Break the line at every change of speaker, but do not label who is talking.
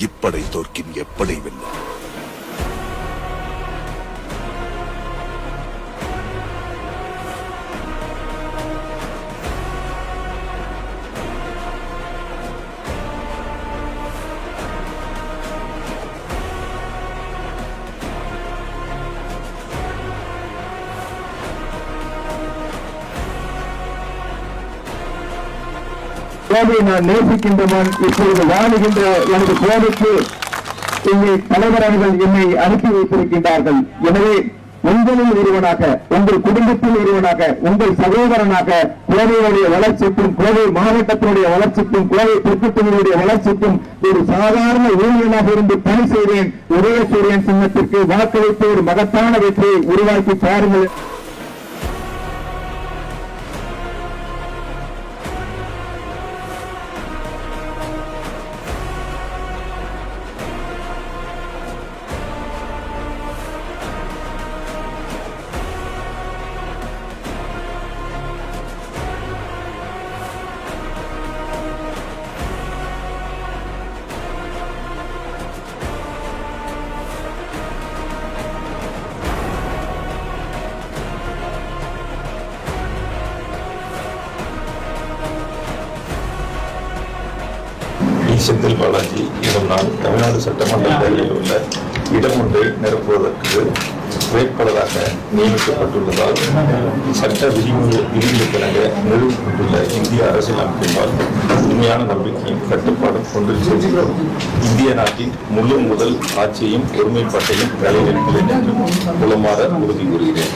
இப்படை தோற்கின் எப்படை வெல்ல.
கோவையை நான் நேசிக்கின்றவன் இப்பொழுது வாழுகின்ற எனது கோவைக்கு இங்கே தலைவர்கள் என்னை அனுப்பி வைத்திருக்கின்றார்கள். எனவே உங்களில் ஒருவனாக, உங்கள் குடும்பத்தில் ஒருவனாக, உங்கள் சகோதரனாக கோவையுடைய வளர்ச்சிக்கும், கோவை மாவட்டத்தினுடைய வளர்ச்சிக்கும், கோவை தெற்குத்தொகுதியுடைய வளர்ச்சிக்கும் ஒரு சாதாரண ஊழியனாக இருந்து பணி செய்தேன். உதயசூரியன் சின்னத்திற்கு வாக்களித்து ஒரு மகத்தான வெற்றியை உருவாக்கி பாருங்கள்.
செந்தில் பாலாஜி எனும் நான் தமிழ்நாடு சட்டமன்ற தேர்தலில் உள்ள இடம் ஒன்றை நிரப்புவதற்கு வேட்பாளராக நியமிக்கப்பட்டுள்ளதால் சட்ட விதிகளுக்கிணங்க நிறுவப்பட்டுள்ள இந்திய அரசியலமைப்பினால் உண்மையான நம்பிக்கையும் கட்டுப்பாடும் கொண்டு செல்கிறோம். இந்திய நாட்டின் முழு முதல் ஆட்சியையும் ஒருமைப்பாட்டையும் நிலைநிறுத்துவேன் என்று உளமாற உறுதி கூறுகிறேன்.